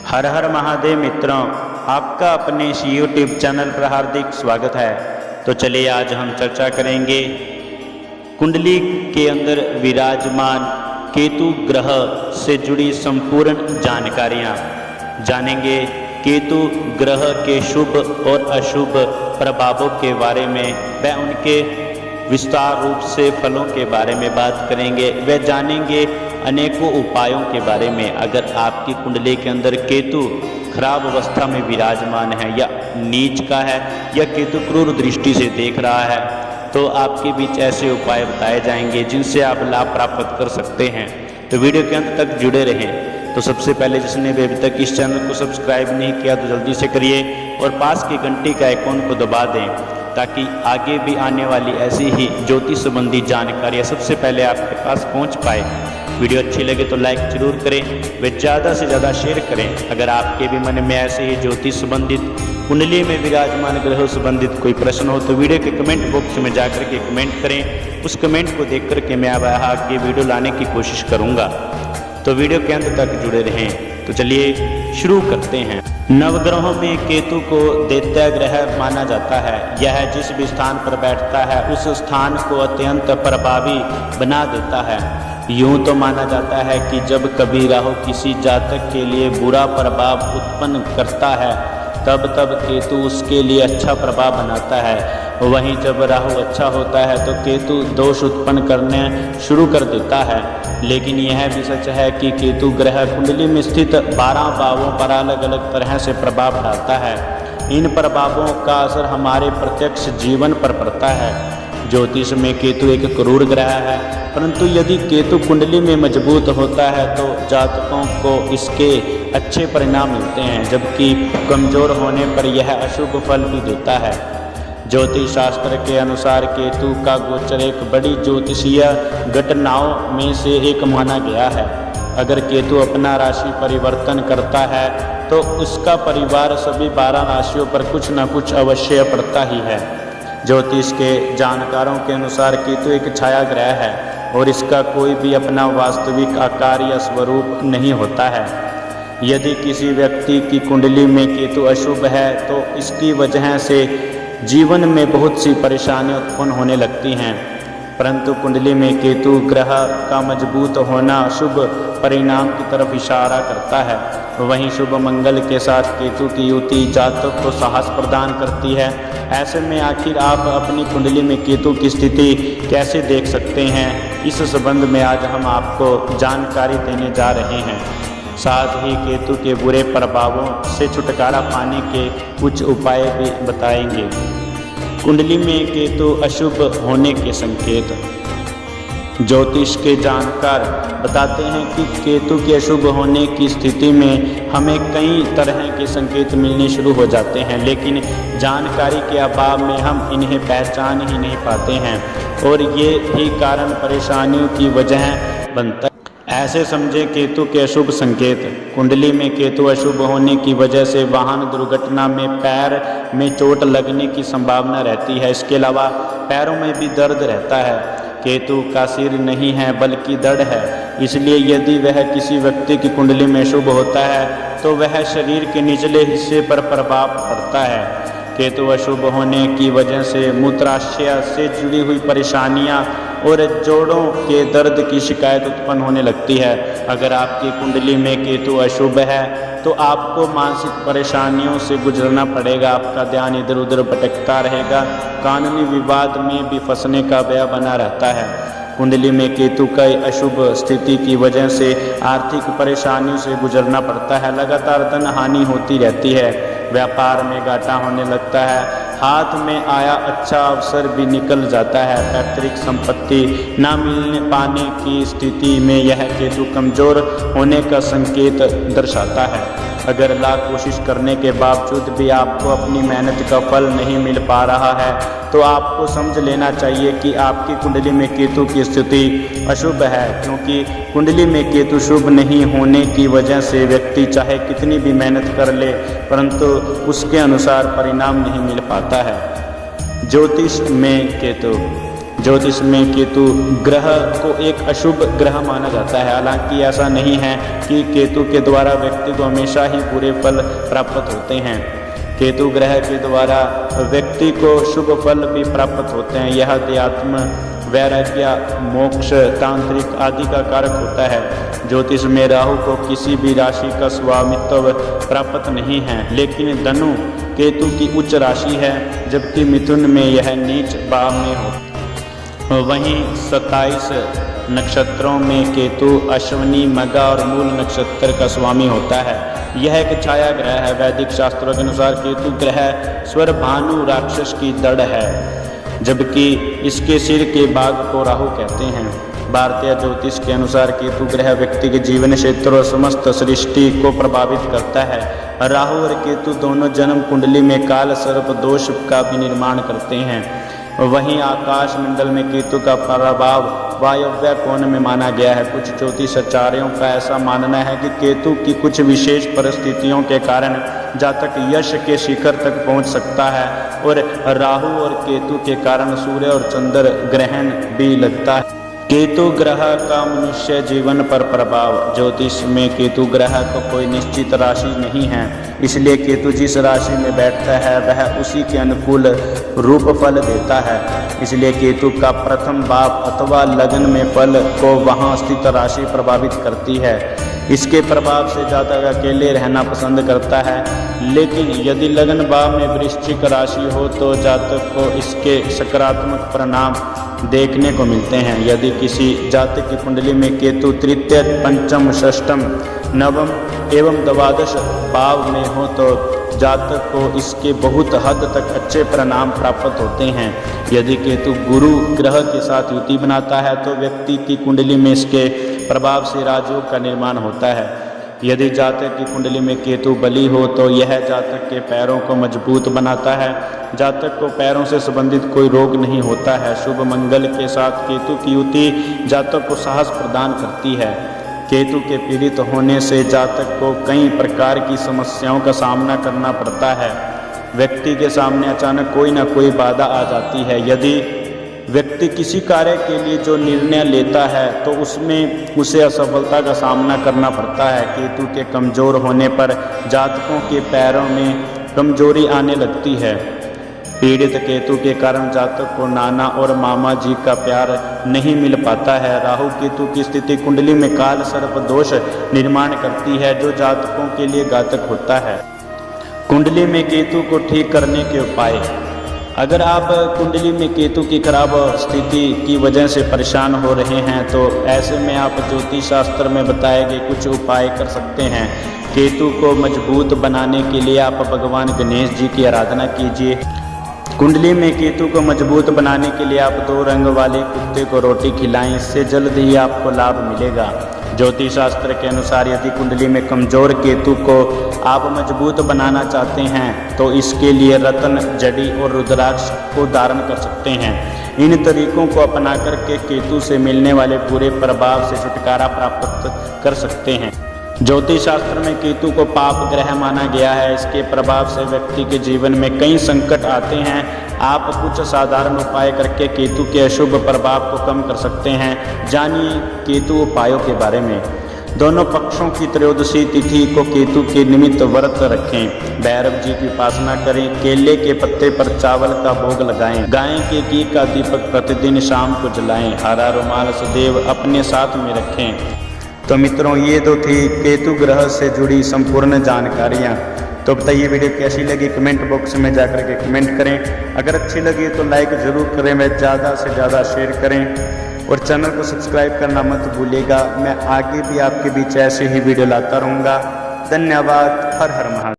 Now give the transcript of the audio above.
हर हर महादेव मित्रों, आपका अपने इस YouTube चैनल पर हार्दिक स्वागत है। तो चलिए आज हम चर्चा करेंगे कुंडली के अंदर विराजमान केतु ग्रह से जुड़ी संपूर्ण जानकारियाँ जानेंगे। केतु ग्रह के शुभ और अशुभ प्रभावों के बारे में व उनके विस्तार रूप से फलों के बारे में बात करेंगे। वे जानेंगे अनेकों उपायों के बारे में। अगर आपकी कुंडली के अंदर केतु खराब अवस्था में विराजमान है या नीच का है या केतु क्रूर दृष्टि से देख रहा है, तो आपके बीच ऐसे उपाय बताए जाएंगे जिनसे आप लाभ प्राप्त कर सकते हैं। तो वीडियो के अंत तक जुड़े रहें। तो सबसे पहले जिसने भी अभी तक इस चैनल को सब्सक्राइब नहीं किया तो जल्दी से करिए और पास की घंटी का आइकॉन को दबा दें, ताकि आगे भी आने वाली ऐसी ही ज्योतिष संबंधी जानकारियाँ सबसे पहले आपके पास पहुंच पाए। वीडियो अच्छी लगे तो लाइक जरूर करें व ज़्यादा से ज़्यादा शेयर करें। अगर आपके भी मन में ऐसे ही ज्योतिष संबंधित कुंडली में विराजमान ग्रहों संबंधित कोई प्रश्न हो तो वीडियो के कमेंट बॉक्स में जाकर के कमेंट करें। उस कमेंट को देख करके मैं अब आगे वीडियो लाने की कोशिश करूँगा। तो वीडियो के अंत तक जुड़े रहें। तो चलिए शुरू करते हैं। नवग्रहों में केतु को दैत्य ग्रह माना जाता है। यह जिस भी स्थान पर बैठता है उस स्थान को अत्यंत प्रभावी बना देता है। यूं तो माना जाता है कि जब कभी राहु किसी जातक के लिए बुरा प्रभाव उत्पन्न करता है तब केतु उसके लिए अच्छा प्रभाव बनाता है। वहीं जब राहु अच्छा होता है तो केतु दोष उत्पन्न करने शुरू कर देता है। लेकिन यह भी सच है कि केतु ग्रह कुंडली में स्थित 12 भावों पर अलग अलग तरह से प्रभाव डालता है। इन प्रभावों का असर हमारे प्रत्यक्ष जीवन पर पड़ता है। ज्योतिष में केतु एक क्रूर ग्रह है, परंतु यदि केतु कुंडली में मजबूत होता है तो जातकों को इसके अच्छे परिणाम मिलते हैं, जबकि कमजोर होने पर यह अशुभ फल भी देता है। ज्योतिष शास्त्र के अनुसार केतु का गोचर एक बड़ी ज्योतिषीय घटनाओं में से एक माना गया है। अगर केतु अपना राशि परिवर्तन करता है तो उसका परिवार सभी 12 राशियों पर कुछ न कुछ अवश्य पड़ता ही है। ज्योतिष के जानकारों के अनुसार केतु एक छाया ग्रह है और इसका कोई भी अपना वास्तविक आकार या स्वरूप नहीं होता है। यदि किसी व्यक्ति की कुंडली में केतु अशुभ है तो इसकी वजह से जीवन में बहुत सी परेशानियां उत्पन्न होने लगती हैं, परंतु कुंडली में केतु ग्रह का मजबूत होना शुभ परिणाम की तरफ इशारा करता है। वहीं शुभ मंगल के साथ केतु की युति जातक को साहस प्रदान करती है। ऐसे में आखिर आप अपनी कुंडली में केतु की स्थिति कैसे देख सकते हैं, इस संबंध में आज हम आपको जानकारी देने जा रहे हैं। साथ ही केतु के बुरे प्रभावों से छुटकारा पाने के कुछ उपाय भी बताएंगे। कुंडली में केतु अशुभ होने के संकेत। ज्योतिष के जानकार बताते हैं कि केतु के अशुभ होने की स्थिति में हमें कई तरह के संकेत मिलने शुरू हो जाते हैं, लेकिन जानकारी के अभाव में हम इन्हें पहचान ही नहीं पाते हैं और ये ही कारण परेशानियों की वजह बनता है। ऐसे समझे केतु के अशुभ संकेत। कुंडली में केतु अशुभ होने की वजह से वाहन दुर्घटना में पैर में चोट लगने की संभावना रहती है। इसके अलावा पैरों में भी दर्द रहता है। केतु का सिर नहीं है बल्कि धड़ है, इसलिए यदि वह किसी व्यक्ति की कुंडली में शुभ होता है तो वह शरीर के निचले हिस्से पर प्रभाव पड़ता है। केतु अशुभ होने की वजह से मूत्राशय से जुड़ी हुई परेशानियां और जोड़ों के दर्द की शिकायत उत्पन्न होने लगती है। अगर आपकी कुंडली में केतु अशुभ है तो आपको मानसिक परेशानियों से गुजरना पड़ेगा। आपका ध्यान इधर उधर भटकता रहेगा। कानूनी विवाद में भी फंसने का भय बना रहता है। कुंडली में केतु का अशुभ स्थिति की वजह से आर्थिक परेशानियों से गुजरना पड़ता है। लगातार धन हानि होती रहती है। व्यापार में घाटा होने लगता है। हाथ में आया अच्छा अवसर भी निकल जाता है। पैतृक संपत्ति न मिलने पाने की स्थिति में यह केतु कमजोर होने का संकेत दर्शाता है। अगर लाख कोशिश करने के बावजूद भी आपको अपनी मेहनत का फल नहीं मिल पा रहा है तो आपको समझ लेना चाहिए कि आपकी कुंडली में केतु की स्थिति अशुभ है, क्योंकि कुंडली में केतु शुभ नहीं होने की वजह से व्यक्ति चाहे कितनी भी मेहनत कर ले परंतु उसके अनुसार परिणाम नहीं मिल पाता है। ज्योतिष में केतु। ज्योतिष में केतु ग्रह को एक अशुभ ग्रह माना जाता है। हालांकि ऐसा नहीं है कि केतु के द्वारा व्यक्ति को हमेशा ही बुरे फल प्राप्त होते हैं। केतु ग्रह के द्वारा व्यक्ति को शुभ फल भी प्राप्त होते हैं। यह अध्यात्म, वैराग्य, मोक्ष, तांत्रिक आदि का कारक होता है। ज्योतिष में राहु को किसी भी राशि का स्वामित्व प्राप्त नहीं है, लेकिन धनु केतु की उच्च राशि है, जबकि मिथुन में यह नीच भाव में हो। वहीं 27 नक्षत्रों में केतु अश्विनी, मघा और मूल नक्षत्र का स्वामी होता है। यह एक छाया ग्रह है। वैदिक शास्त्रों के अनुसार केतु ग्रह स्वर भानु राक्षस की दड़ है, जबकि इसके सिर के भाग को राहु कहते हैं। भारतीय ज्योतिष के अनुसार केतु ग्रह व्यक्ति के जीवन क्षेत्र और समस्त सृष्टि को प्रभावित करता है। राहु और केतु दोनों जन्म कुंडली में काल सर्प दोष का भी निर्माण करते हैं। वहीं आकाश मंडल में केतु का प्रभाव वायव्य कोण में माना गया है। कुछ ज्योतिषाचार्यों का ऐसा मानना है कि केतु की कुछ विशेष परिस्थितियों के कारण जातक यश के शिखर तक पहुंच सकता है, और राहु और केतु के कारण सूर्य और चंद्र ग्रहण भी लगता है। केतु ग्रह का मनुष्य जीवन पर प्रभाव। ज्योतिष में केतु ग्रह को कोई निश्चित राशि नहीं है, इसलिए केतु जिस राशि में बैठता है वह उसी के अनुकूल रूप फल देता है। इसलिए केतु का प्रथम भाव अथवा लग्न में फल को वहां स्थित राशि प्रभावित करती है। इसके प्रभाव से जातक अकेले रहना पसंद करता है, लेकिन यदि लग्न भाव में वृश्चिक राशि हो तो जातक को इसके सकारात्मक परिणाम देखने को मिलते हैं। यदि किसी जातक की कुंडली में केतु तृतीय, पंचम, षष्ठम, नवम एवं द्वादश भाव में हो तो जातक को इसके बहुत हद तक अच्छे परिणाम प्राप्त होते हैं। यदि केतु गुरु ग्रह के साथ युति बनाता है तो व्यक्ति की कुंडली में इसके प्रभाव से राजयोग का निर्माण होता है। यदि जातक की कुंडली में केतु बली हो तो यह जातक के पैरों को मजबूत बनाता है। जातक को पैरों से संबंधित कोई रोग नहीं होता है। शुभ मंगल के साथ केतु की युति जातक को साहस प्रदान करती है। केतु के पीड़ित होने से जातक को कई प्रकार की समस्याओं का सामना करना पड़ता है। व्यक्ति के सामने अचानक कोई ना कोई बाधा आ जाती है। यदि व्यक्ति किसी कार्य के लिए जो निर्णय लेता है तो उसमें उसे असफलता का सामना करना पड़ता है। केतु के कमजोर होने पर जातकों के पैरों में कमजोरी आने लगती है। पीड़ित केतु के कारण जातक को नाना और मामा जी का प्यार नहीं मिल पाता है। राहु केतु की स्थिति कुंडली में काल सर्प दोष निर्माण करती है, जो जातकों के लिए घातक होता है। कुंडली में केतु को ठीक करने के उपाय। अगर आप कुंडली में केतु की खराब स्थिति की वजह से परेशान हो रहे हैं तो ऐसे में आप ज्योतिष शास्त्र में बताए गए कुछ उपाय कर सकते हैं। केतु को मजबूत बनाने के लिए आप भगवान गणेश जी की आराधना कीजिए। कुंडली में केतु को मजबूत बनाने के लिए आप 2 रंग वाले कुत्ते को रोटी खिलाएं, इससे जल्द ही आपको लाभ मिलेगा। ज्योतिष शास्त्र के अनुसार यदि कुंडली में कमजोर केतु को आप मजबूत बनाना चाहते हैं तो इसके लिए रत्न, जड़ी और रुद्राक्ष को धारण कर सकते हैं। इन तरीकों को अपना करके केतु से मिलने वाले बुरे प्रभाव से छुटकारा प्राप्त कर सकते हैं। ज्योतिष शास्त्र में केतु को पाप ग्रह माना गया है। इसके प्रभाव से व्यक्ति के जीवन में कई संकट आते हैं। आप कुछ साधारण उपाय करके केतु के अशुभ प्रभाव को कम कर सकते हैं। जानिए केतु उपायों के बारे में। दोनों पक्षों की त्रयोदशी तिथि को केतु के निमित्त व्रत रखें। भैरव जी की उपासना करें। केले के पत्ते पर चावल का भोग लगाएं। गाय के घी का दीपक प्रतिदिन शाम को जलाएं। हरा रुमाल सदैव अपने साथ में रखें। तो मित्रों, ये तो थी केतु ग्रह से जुड़ी संपूर्ण जानकारियाँ। तो बताइए वीडियो कैसी लगी, कमेंट बॉक्स में जाकर के कमेंट करें। अगर अच्छी लगी तो लाइक ज़रूर करें, व ज़्यादा से ज़्यादा शेयर करें और चैनल को सब्सक्राइब करना मत भूलिएगा। मैं आगे भी आपके बीच ऐसे ही वीडियो लाता रहूँगा। धन्यवाद। हर हर महादेव।